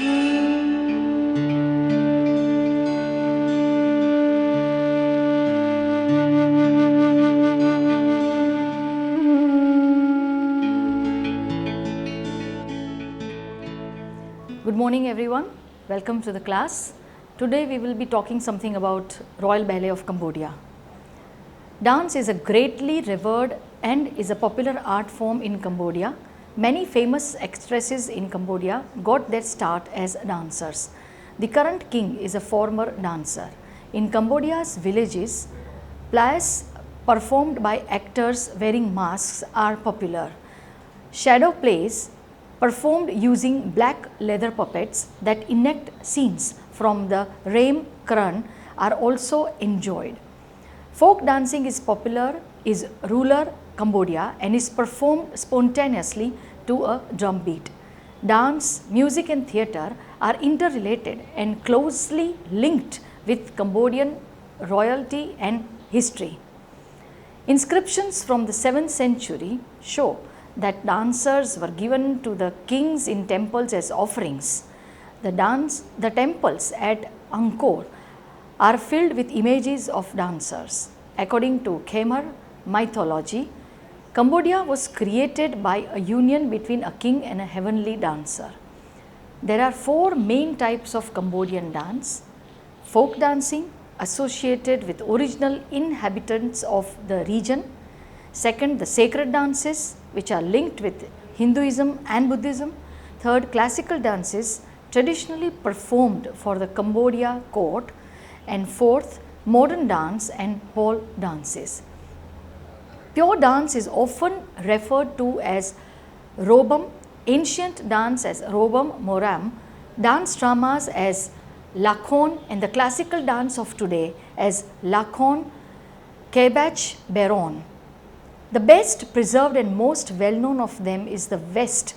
Good morning everyone, welcome to the class. Today we will be talking something about Royal Ballet of Cambodia. Dance is a greatly revered and is a popular art form in Cambodia. Many famous actresses in Cambodia got their start as dancers. The current king is a former dancer. In Cambodia's villages, plays performed by actors wearing masks are popular. Shadow plays performed using black leather puppets that enact scenes from the Rame Kran are also enjoyed. Folk dancing is popular in rural Cambodia and is performed spontaneously to a drum beat. Dance, music and theatre are interrelated and closely linked with Cambodian royalty and history. Inscriptions from the 7th century show that dancers were given to the kings in temples as offerings. The temples at Angkor are filled with images of dancers. According to Khmer mythology, Cambodia was created by a union between a king and a heavenly dancer. There are 4 main types of Cambodian dance: folk dancing associated with original inhabitants of the region. Second, the sacred dances which are linked with Hinduism and Buddhism. Third, classical dances traditionally performed for the Cambodia court. And fourth, modern dance and hall dances. Pure dance is often referred to as Robam, ancient dance as Robam Moram, dance dramas as Lakhon, and the classical dance of today as Lakhon Kebach Baron. The best preserved and most well known of them is the West,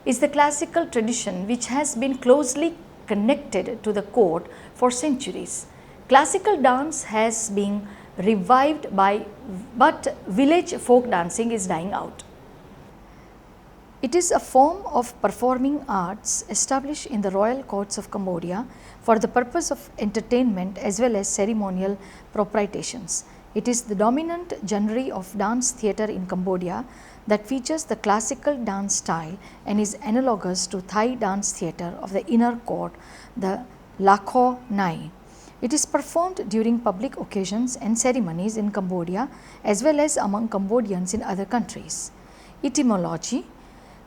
is the classical tradition which has been closely connected to the court for centuries. Classical dance has been revived but village folk dancing is dying out. It is a form of performing arts established in the royal courts of Cambodia for the purpose of entertainment as well as ceremonial propitiations. It is the dominant genre of dance theatre in Cambodia that features the classical dance style and is analogous to Thai dance theatre of the inner court, the Lakho Nai. It is performed during public occasions and ceremonies in Cambodia as well as among Cambodians in other countries. Etymology: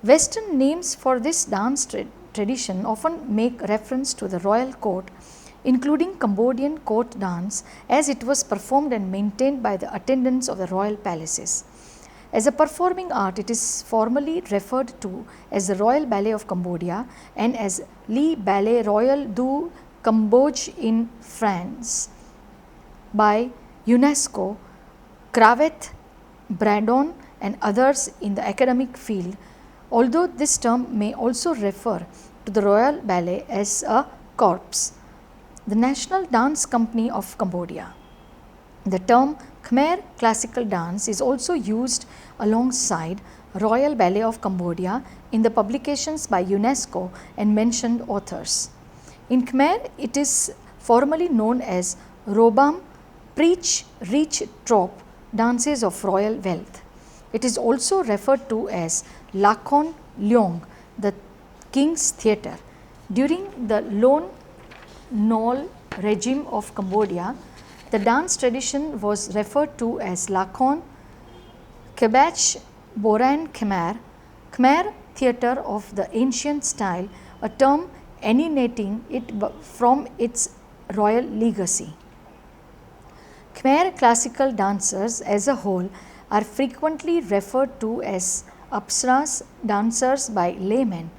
Western names for this dance tradition often make reference to the royal court, including Cambodian court dance, as it was performed and maintained by the attendants of the royal palaces. As a performing art, it is formally referred to as the Royal Ballet of Cambodia and as Le Ballet Royal du Cambodge in France by UNESCO, Cravet, Brandon and others in the academic field, although this term may also refer to the Royal Ballet as a corps. The National Dance Company of Cambodia. The term Khmer classical dance is also used alongside Royal Ballet of Cambodia in the publications by UNESCO and mentioned authors. In Khmer, it is formally known as Robam, Preach, Reach, Trop, dances of royal wealth. It is also referred to as Lakhon Leong, the king's theatre. During the Lon Nol regime of Cambodia, the dance tradition was referred to as Lakhon Kebach Boran Khmer, Khmer theatre of the ancient style, a term emanating from its royal legacy. Khmer classical dancers as a whole are frequently referred to as Apsaras dancers by laymen.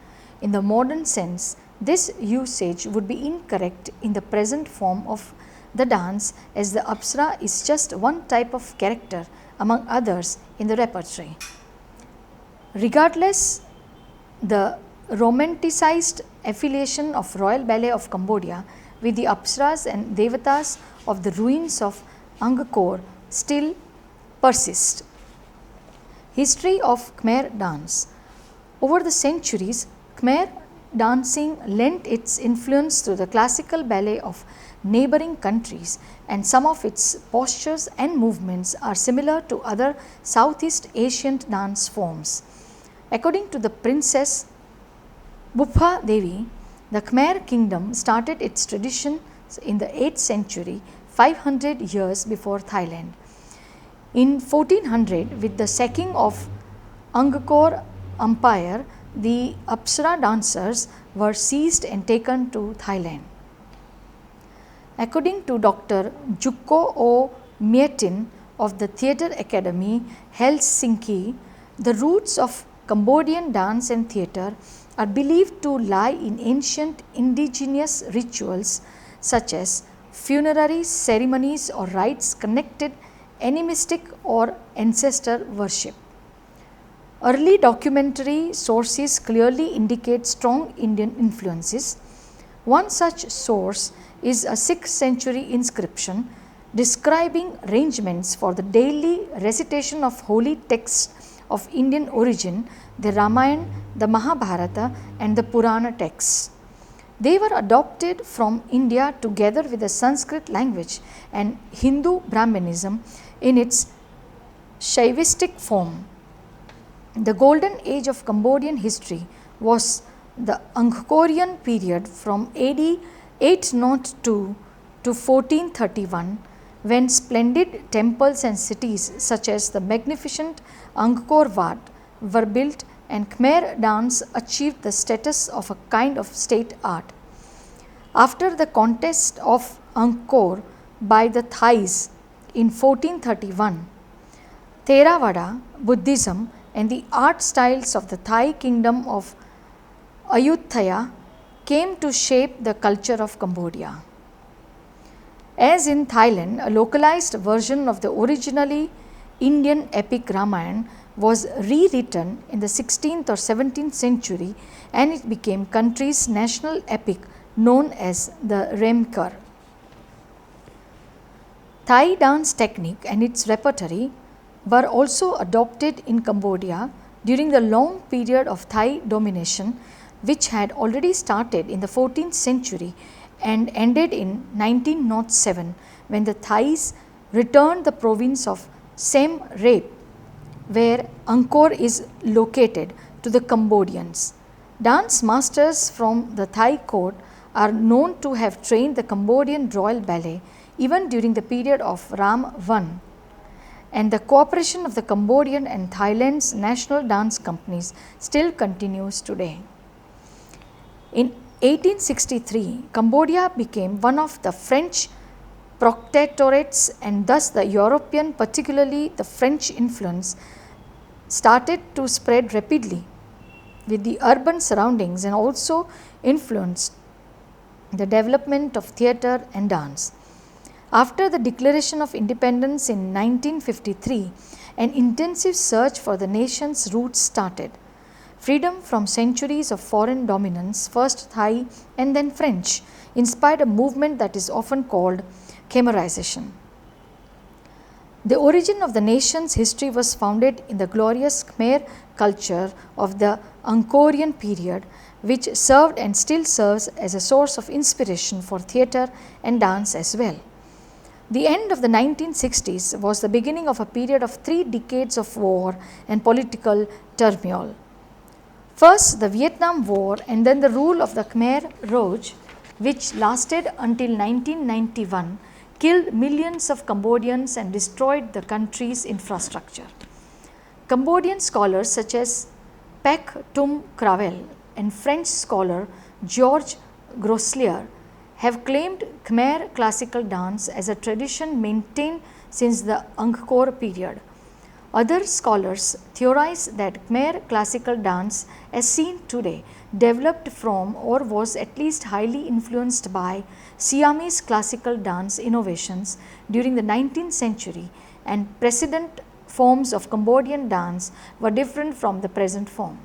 In the modern sense, this usage would be incorrect in the present form of the dance, as the Apsara is just one type of character among others in the repertory. Regardless, the romanticized affiliation of Royal Ballet of Cambodia with the Apsaras and Devatas of the ruins of Angkor still persists. History of Khmer dance. Over the centuries, Khmer dancing lent its influence to the classical ballet of neighboring countries, and some of its postures and movements are similar to other Southeast Asian dance forms. According to the Princess Bupha Devi, the Khmer kingdom started its traditions in the 8th century, 500 years before Thailand. In 1400, with the sacking of Angkor Empire, the Apsara dancers were seized and taken to Thailand. According to Dr. Jukko O. Mietin of the Theatre Academy, Helsinki, the roots of Cambodian dance and theatre are believed to lie in ancient indigenous rituals such as funerary ceremonies or rites connected animistic or ancestor worship. Early documentary sources clearly indicate strong Indian influences. One such source is a 6th century inscription describing arrangements for the daily recitation of holy texts of Indian origin, the Ramayana, the Mahabharata and the Purana texts. They were adopted from India together with the Sanskrit language and Hindu Brahmanism in its Shaivistic form. The golden age of Cambodian history was the Angkorian period from AD 802 to 1431, when splendid temples and cities such as the magnificent Angkor Wat were built and Khmer dance achieved the status of a kind of state art. After the conquest of Angkor by the Thais in 1431, Theravada Buddhism and the art styles of the Thai kingdom of Ayutthaya came to shape the culture of Cambodia. As in Thailand, a localized version of the originally Indian epic Ramayana was rewritten in the 16th or 17th century, and it became country's national epic known as the Remkar. Thai dance technique and its repertory were also adopted in Cambodia during the long period of Thai domination, which had already started in the 14th century and ended in 1907, when the Thais returned the province of Siem Reap, where Angkor is located, to the Cambodians. Dance masters from the Thai court are known to have trained the Cambodian Royal Ballet even during the period of Ram I, and the cooperation of the Cambodian and Thailand's national dance companies still continues today. In 1863, Cambodia became one of the French protectorates, and thus the European, particularly the French influence, started to spread rapidly with the urban surroundings and also influenced the development of theatre and dance. After the declaration of independence in 1953, an intensive search for the nation's roots started. Freedom from centuries of foreign dominance, first Thai and then French, inspired a movement that is often called Khmerization. The origin of the nation's history was founded in the glorious Khmer culture of the Angkorian period, which served and still serves as a source of inspiration for theatre and dance as well. The end of the 1960s was the beginning of a period of 3 decades of war and political turmoil. First, the Vietnam War, and then the rule of the Khmer Rouge, which lasted until 1991, killed millions of Cambodians and destroyed the country's infrastructure. Cambodian scholars such as Pek Tum Cravel and French scholar Georges Grosselier have claimed Khmer classical dance as a tradition maintained since the Angkor period. Other scholars theorize that Khmer classical dance, as seen today, developed from or was at least highly influenced by Siamese classical dance innovations during the 19th century, and precedent forms of Cambodian dance were different from the present form.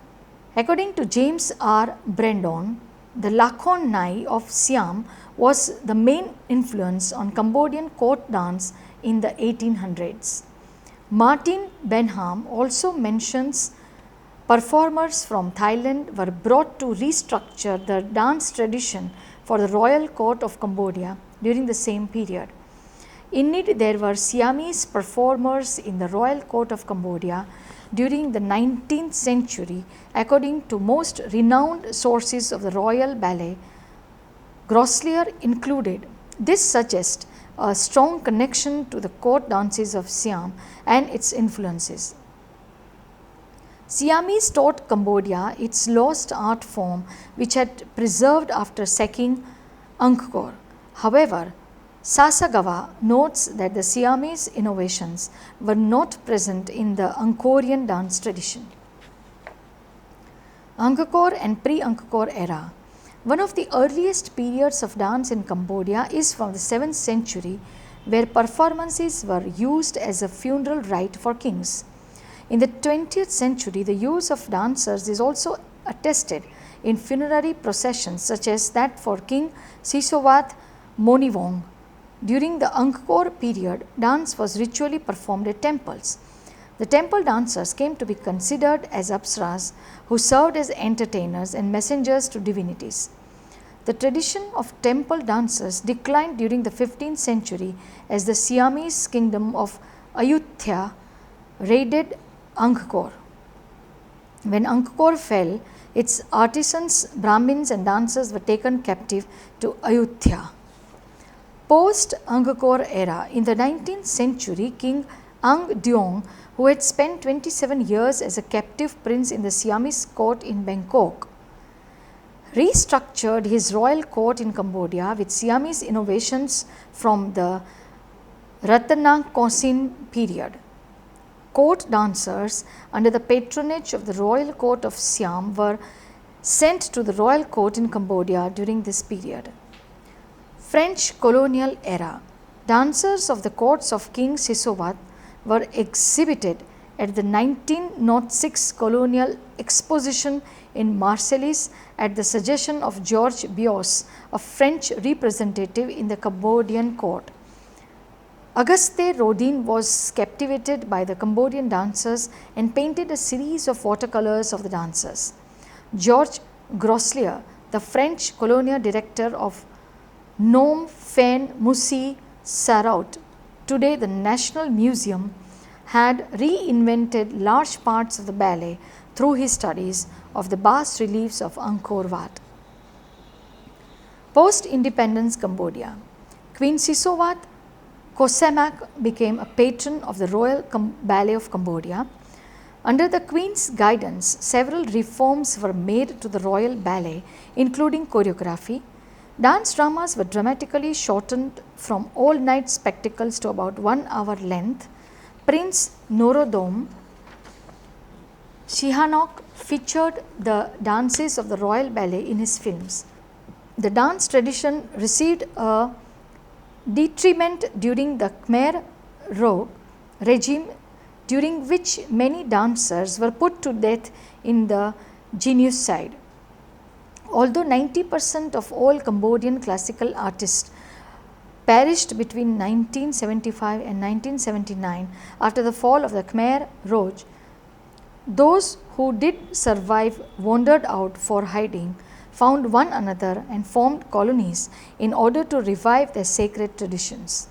According to James R. Brandon, the Lakhon Nai of Siam was the main influence on Cambodian court dance in the 1800s. Martin Benham also mentions performers from Thailand were brought to restructure the dance tradition for the royal court of Cambodia during the same period. In it, there were Siamese performers in the royal court of Cambodia during the 19th century, according to most renowned sources of the royal ballet, Grosslier included. This suggests a strong connection to the court dances of Siam and its influences. Siamese taught Cambodia its lost art form, which had preserved after sacking Angkor. However, Sasagawa notes that the Siamese innovations were not present in the Angkorian dance tradition. Angkor and pre-Angkor era. One of the earliest periods of dance in Cambodia is from the 7th century, where performances were used as a funeral rite for kings. In the 20th century, the use of dancers is also attested in funerary processions such as that for King Sisowat Monivong. During the Angkor period, dance was ritually performed at temples. The temple dancers came to be considered as apsaras who served as entertainers and messengers to divinities. The tradition of temple dancers declined during the 15th century as the Siamese kingdom of Ayutthaya raided Angkor. When Angkor fell, its artisans, Brahmins and dancers were taken captive to Ayutthaya. Post-Angkor era, in the 19th century, King Ang Deong, who had spent 27 years as a captive prince in the Siamese court in Bangkok, restructured his royal court in Cambodia with Siamese innovations from the Ratanakosin period. Court dancers under the patronage of the royal court of Siam were sent to the royal court in Cambodia during this period. French colonial era. Dancers of the courts of King Sisowat were exhibited at the 1906 colonial exposition in Marseilles at the suggestion of Georges Bios, a French representative in the Cambodian court. Auguste Rodin was captivated by the Cambodian dancers and painted a series of watercolors of the dancers. Georges Grosslier, the French colonial director of Nom Fen Musée Saraut, today the National Museum, had reinvented large parts of the ballet through his studies of the bas reliefs of Angkor Wat. Post-independence Cambodia. Queen Sisowat Kosamak became a patron of the Royal Ballet of Cambodia. Under the Queen's guidance, several reforms were made to the Royal Ballet, including choreography. Dance dramas were dramatically shortened from all-night spectacles to about 1 hour length. Prince Norodom Sihanouk featured the dances of the Royal Ballet in his films. The dance tradition received a detriment during the Khmer Rouge regime, during which many dancers were put to death in the genocide. Although 90% of all Cambodian classical artists perished between 1975 and 1979 after the fall of the Khmer Rouge, those who did survive wandered out for hiding, found one another and formed colonies in order to revive their sacred traditions.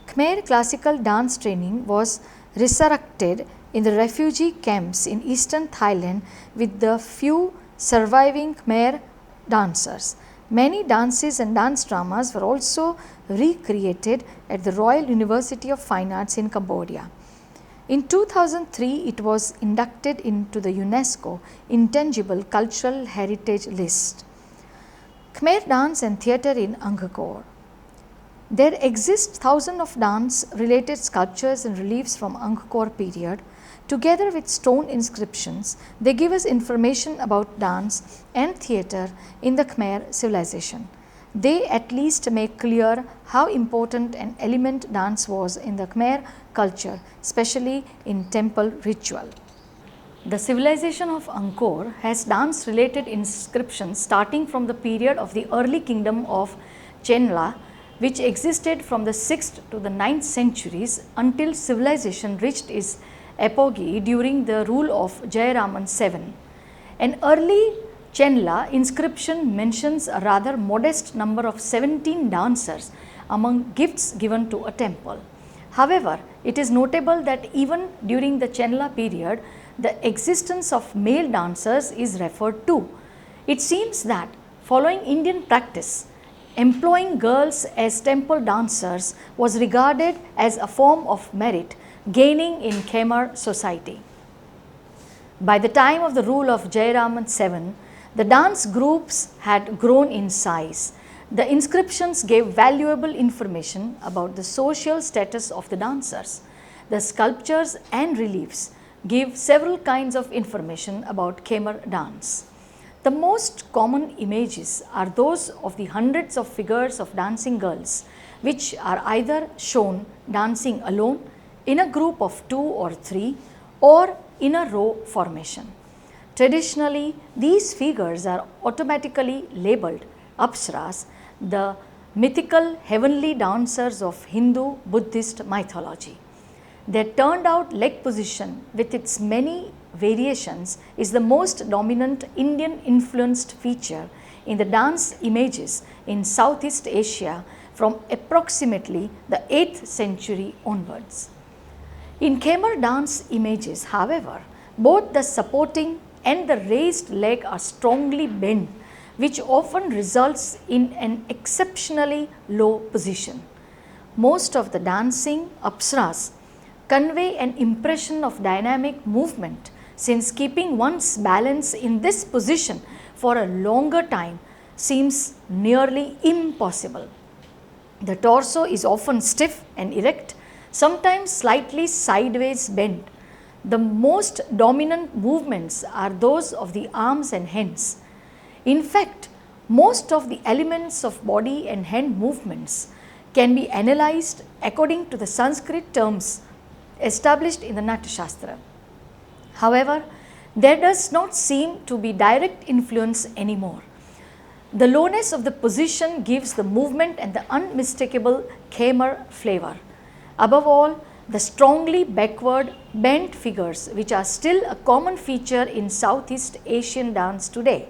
Khmer classical dance training was resurrected in the refugee camps in eastern Thailand with the few surviving Khmer dancers. Many dances and dance dramas were also recreated at the Royal University of Fine Arts in Cambodia. In 2003, it was inducted into the UNESCO Intangible Cultural Heritage List. Khmer dance and theatre in Angkor. There exist thousands of dance-related sculptures and reliefs from Angkor period. Together with stone inscriptions, they give us information about dance and theatre in the Khmer civilization. They at least make clear how important an element dance was in the Khmer culture, especially in temple ritual. The civilization of Angkor has dance-related inscriptions starting from the period of the early kingdom of Chenla, which existed from the 6th to the 9th centuries until civilization reached its apogee during the rule of Jayaraman VII. An early Chenla inscription mentions a rather modest number of 17 dancers among gifts given to a temple. However, it is notable that even during the Chenla period, the existence of male dancers is referred to. It seems that following Indian practice, employing girls as temple dancers was regarded as a form of merit gaining in Khmer society. By the time of the rule of Jayaraman VII, the dance groups had grown in size. The inscriptions gave valuable information about the social status of the dancers. The sculptures and reliefs give several kinds of information about Khmer dance. The most common images are those of the hundreds of figures of dancing girls, which are either shown dancing alone, in a group of 2 or 3, or in a row formation. Traditionally, these figures are automatically labeled Apsaras, the mythical heavenly dancers of Hindu Buddhist mythology. Their turned out leg position with its many variations is the most dominant Indian influenced feature in the dance images in Southeast Asia from approximately the 8th century onwards. In Khmer dance images, however, both the supporting and the raised leg are strongly bent, which often results in an exceptionally low position. Most of the dancing apsaras convey an impression of dynamic movement, since keeping one's balance in this position for a longer time seems nearly impossible. The torso is often stiff and erect, sometimes slightly sideways bent. The most dominant movements are those of the arms and hands. In fact, most of the elements of body and hand movements can be analyzed according to the Sanskrit terms established in the Natya Shastra. However, there does not seem to be direct influence anymore. The lowness of the position gives the movement and the unmistakable Khmer flavor. Above all, the strongly backward bent figures, which are still a common feature in Southeast Asian dance today,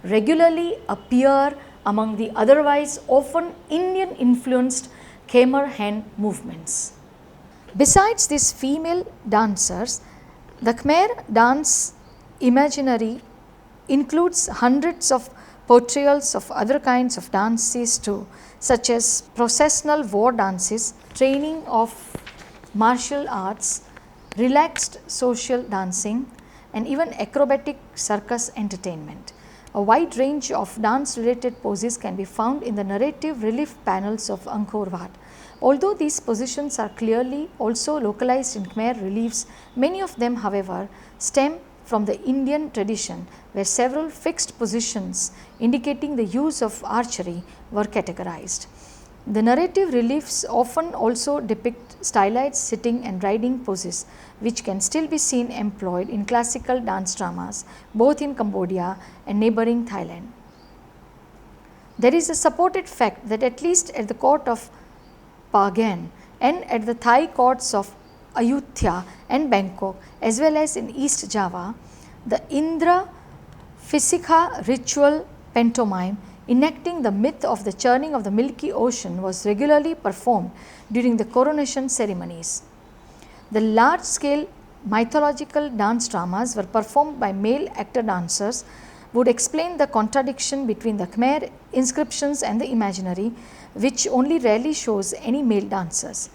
regularly appear among the otherwise often Indian influenced Khmer hand movements. Besides these female dancers, the Khmer dance imaginary includes hundreds of portrayals of other kinds of dances too, such as processional war dances, training of martial arts, relaxed social dancing, and even acrobatic circus entertainment. A wide range of dance related poses can be found in the narrative relief panels of Angkor Wat. Although these positions are clearly also localized in Khmer reliefs, many of them, however, stem from the Indian tradition, where several fixed positions indicating the use of archery were categorized. The narrative reliefs often also depict stylized sitting and riding poses, which can still be seen employed in classical dance dramas both in Cambodia and neighboring Thailand. There is a supported fact that at least at the court of Pagan and at the Thai courts of Ayutthaya and Bangkok, as well as in East Java, the Indra Physica ritual pantomime enacting the myth of the churning of the Milky Ocean was regularly performed during the coronation ceremonies. The large scale mythological dance dramas were performed by male actor dancers would explain the contradiction between the Khmer inscriptions and the imaginary, which only rarely shows any male dancers.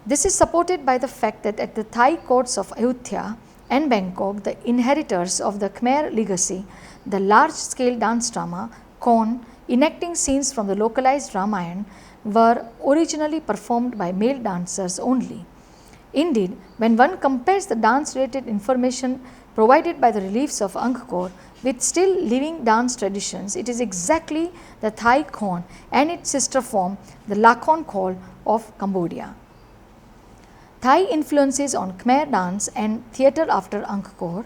This is supported by the fact that at the Thai courts of Ayutthaya and Bangkok, the inheritors of the Khmer legacy, the large scale dance drama Kon enacting scenes from the localized Ramayana were originally performed by male dancers only. Indeed, when one compares the dance related information provided by the reliefs of Angkor with still living dance traditions, it is exactly the Thai Khon and its sister form, the Lakhon Khol of Cambodia. Thai influences on Khmer dance and theatre after Angkor.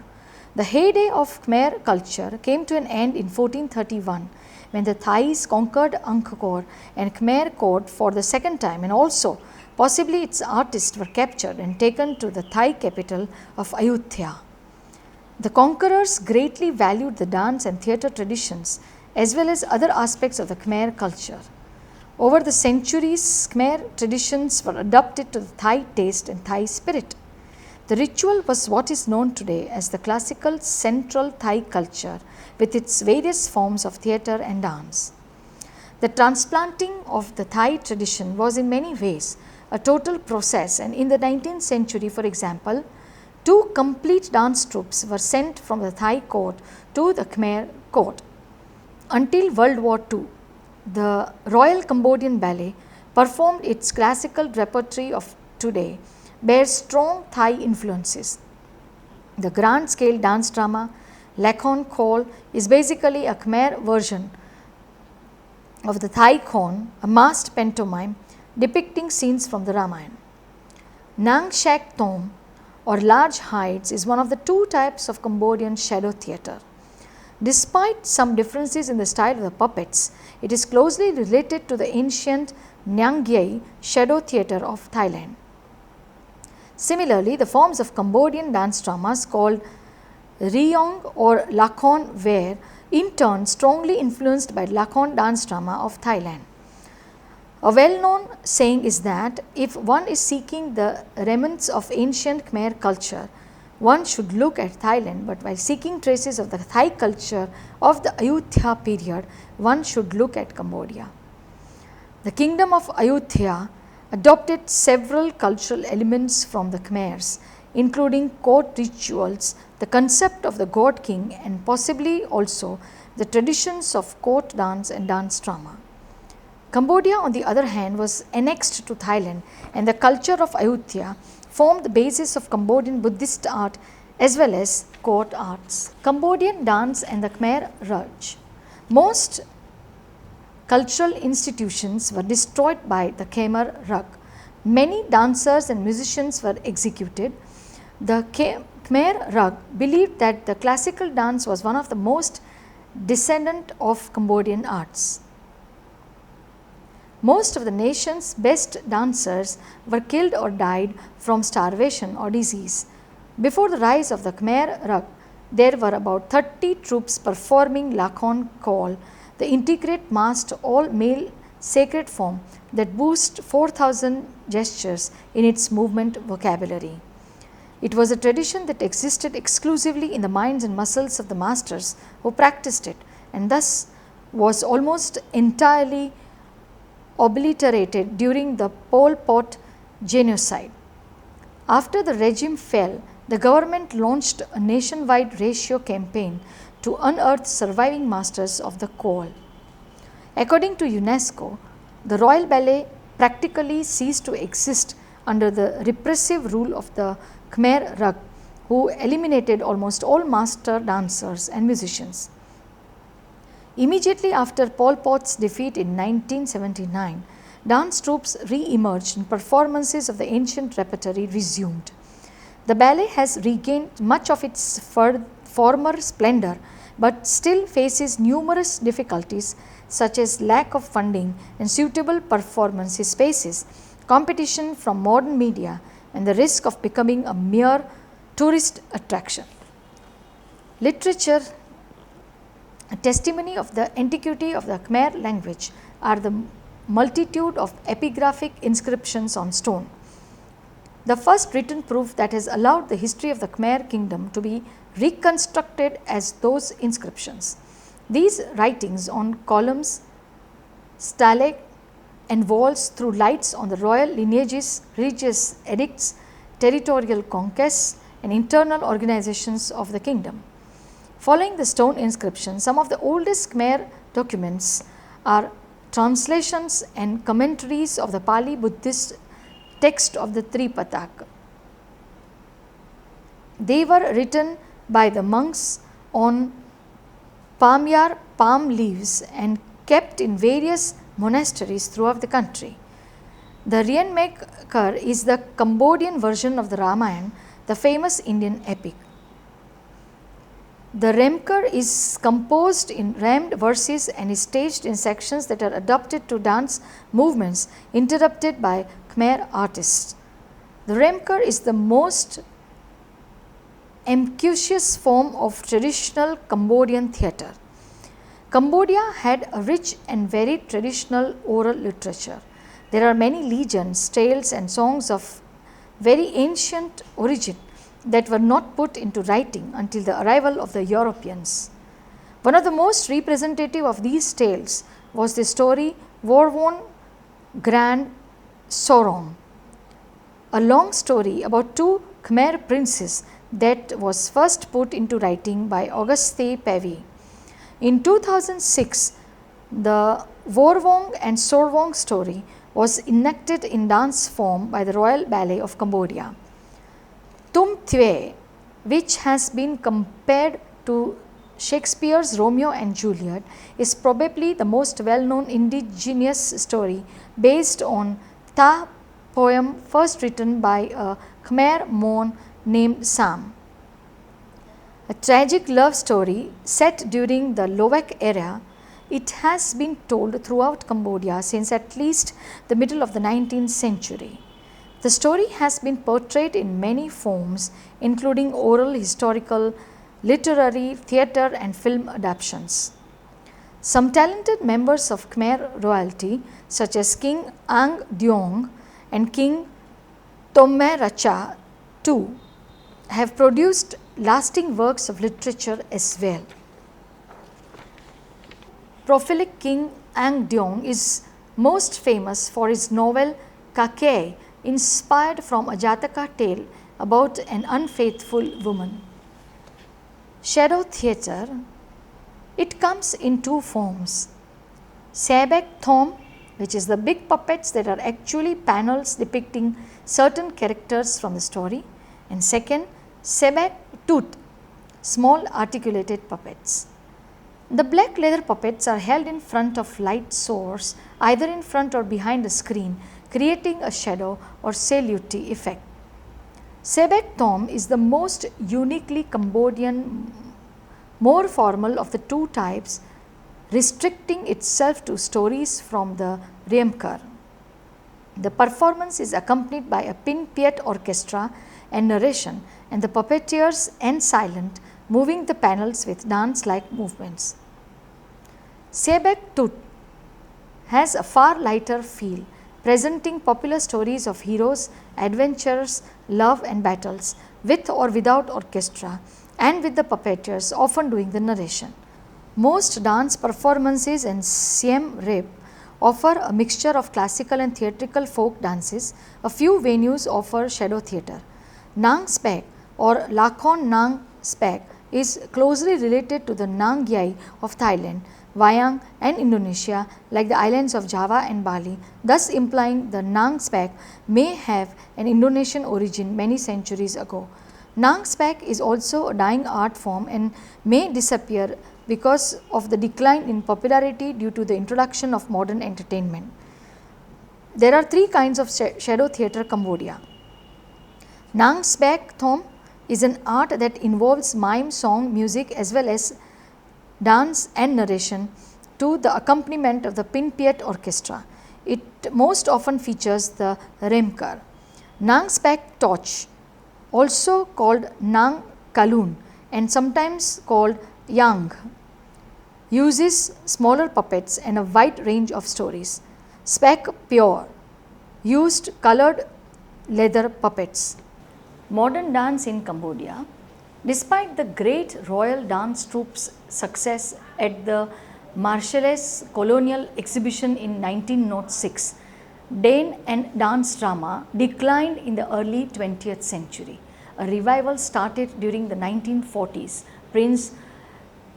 The heyday of Khmer culture came to an end in 1431 when the Thais conquered Angkor and Khmer court for the second time and also Possibly its artists were captured and taken to the Thai capital of Ayutthaya. The conquerors greatly valued the dance and theatre traditions as well as other aspects of the Khmer culture. Over the centuries, Khmer traditions were adapted to the Thai taste and Thai spirit. The ritual was what is known today as the classical central Thai culture with its various forms of theatre and dance. The transplanting of the Thai tradition was in many ways a total process, and in the 19th century, for example, 2 complete dance troupes were sent from the Thai court to the Khmer court. Until World War II, the Royal Cambodian Ballet performed its classical repertory of today bears strong Thai influences. The grand scale dance drama Lakhon Khol is basically a Khmer version of the Thai Khon, a masked pantomime depicting scenes from the Ramayana. Nang Shak Tom or large hides is one of the 2 types of Cambodian shadow theatre. Despite some differences in the style of the puppets, it is closely related to the ancient Nyang Gyai shadow theatre of Thailand. Similarly, the forms of Cambodian dance dramas called Riyong or Lakhon were in turn strongly influenced by Lakhon dance drama of Thailand. A well-known saying is that if one is seeking the remnants of ancient Khmer culture, one should look at Thailand, but while seeking traces of the Thai culture of the Ayutthaya period, one should look at Cambodia. The kingdom of Ayutthaya adopted several cultural elements from the Khmers, including court rituals, the concept of the god king, and possibly also the traditions of court dance and dance drama. Cambodia, on the other hand, was annexed to Thailand, and the culture of Ayutthaya formed the basis of Cambodian Buddhist art as well as court arts. Cambodian dance and the Khmer Rouge. Most cultural institutions were destroyed by the Khmer Rouge. Many dancers and musicians were executed. The Khmer Rouge believed that the classical dance was one of the most descendant of Cambodian arts. Most of the nation's best dancers were killed or died from starvation or disease. Before the rise of the Khmer Rouge, there were about 30 troops performing Lakhon Khol, the integrate masked all-male sacred form that boasts 4,000 gestures in its movement vocabulary. It was a tradition that existed exclusively in the minds and muscles of the masters who practiced it, and thus was almost entirely obliterated during the Pol Pot genocide. After the regime fell, the government launched a nationwide ratio campaign to unearth surviving masters of the Khol. According to UNESCO, the Royal Ballet practically ceased to exist under the repressive rule of the Khmer Rouge, who eliminated almost all master dancers and musicians. Immediately after Pol Pot's defeat in 1979, dance troupes re-emerged and performances of the ancient repertory resumed. The ballet has regained much of its former splendor, but still faces numerous difficulties such as lack of funding and suitable performance spaces, competition from modern media, and the risk of becoming a mere tourist attraction. Literature. A testimony of the antiquity of the Khmer language are the multitude of epigraphic inscriptions on stone. The first written proof that has allowed the history of the Khmer kingdom to be reconstructed as those inscriptions. These writings on columns, stelae and walls threw lights on the royal lineages, religious edicts, territorial conquests and internal organizations of the kingdom. Following the stone inscription, some of the oldest Khmer documents are translations and commentaries of the Pali Buddhist text of the Tripitaka. They were written by the monks on palmyar palm leaves and kept in various monasteries throughout the country. The Vidya-mitra is the Cambodian version of the Ramayana, the famous Indian epic. The Remkar is composed in rhymed verses and is staged in sections that are adapted to dance movements interrupted by Khmer artists. The remker is the most ambitious form of traditional Cambodian theatre. Cambodia had a rich and varied traditional oral literature. There are many legends, tales and songs of very ancient origin that were not put into writing until the arrival of the Europeans. One of the most representative of these tales was the story Vorwon Grand Sorong, a long story about two Khmer princes that was first put into writing by Auguste Pavy. In 2006, the Vorwong and Sorwong story was enacted in dance form by the Royal Ballet of Cambodia. Tum Thue, which has been compared to Shakespeare's Romeo and Juliet, is probably the most well-known indigenous story based on Ta poem first written by a Khmer Mon named Sam. A tragic love story set during the Lovek era, it has been told throughout Cambodia since at least the middle of the 19th century. The story has been portrayed in many forms, including oral, historical, literary, theatre and film adaptations. Some talented members of Khmer royalty such as King Ang Deong and King Tomme Racha II have produced lasting works of literature as well. Prolific King Ang Deong is most famous for his novel Kakei, inspired from a Jataka tale about an unfaithful woman. Shadow theatre, it comes in two forms. Sebek Thom, which is the big puppets that are actually panels depicting certain characters from the story, and second, Sebek Tut, small articulated puppets. The black leather puppets are held in front of light source, either in front or behind a screen, creating a shadow or silhouette effect. Sebek Thom is the most uniquely Cambodian, more formal of the two types, restricting itself to stories from the Remker. The performance is accompanied by a pin piet orchestra and narration, and the puppeteers end silent, moving the panels with dance-like movements. Sebek Tut has a far lighter feel, presenting popular stories of heroes, adventures, love and battles, with or without orchestra, and with the puppeteers often doing the narration. Most dance performances in Siem Reap offer a mixture of classical and theatrical folk dances. A few venues offer shadow theatre. Nang Spek or Lakhon Nang Spek is closely related to the Nang Yai of Thailand, Wayang and Indonesia, like the islands of Java and Bali, thus implying the Nang Spek may have an Indonesian origin many centuries ago. Nang Spek is also a dying art form and may disappear because of the decline in popularity due to the introduction of modern entertainment. There are three kinds of shadow theatre Cambodia. Nang Spek Thom is an art that involves mime, song, music as well as dance and narration to the accompaniment of the pin piet orchestra. It most often features the remker. Nang Spek Toch, also called Nang Kalun and sometimes called Yang, uses smaller puppets and a wide range of stories. Spek Pure used colored leather puppets. Modern dance in Cambodia. Despite the great royal dance troupe's success at the Marseillais Colonial exhibition in 1906, Dane and dance drama declined in the early 20th century. A revival started during the 1940s. Prince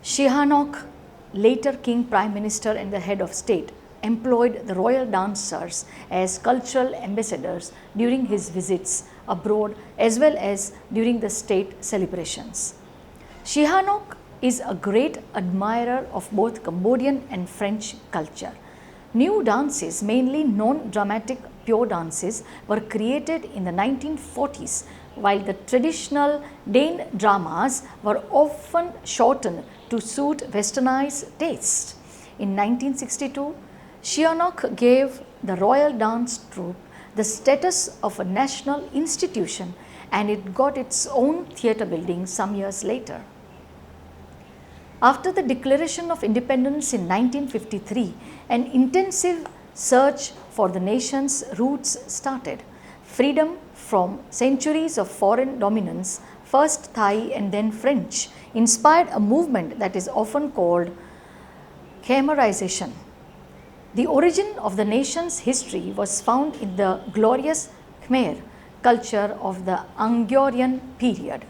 Sihanouk, later King, Prime Minister and the head of state, employed the royal dancers as cultural ambassadors during his visits abroad as well as during the state celebrations. Sihanouk is a great admirer of both Cambodian and French culture. New dances, mainly non-dramatic pure dances, were created in the 1940s, while the traditional Dane dramas were often shortened to suit westernized tastes. In 1962, Sihanouk gave the royal dance troupe the status of a national institution, and it got its own theatre building some years later. After the declaration of independence in 1953, an intensive search for the nation's roots started. Freedom from centuries of foreign dominance, first Thai and then French, inspired a movement that is often called Khmerization. The origin of the nation's history was found in the glorious Khmer culture of the Angkorian period.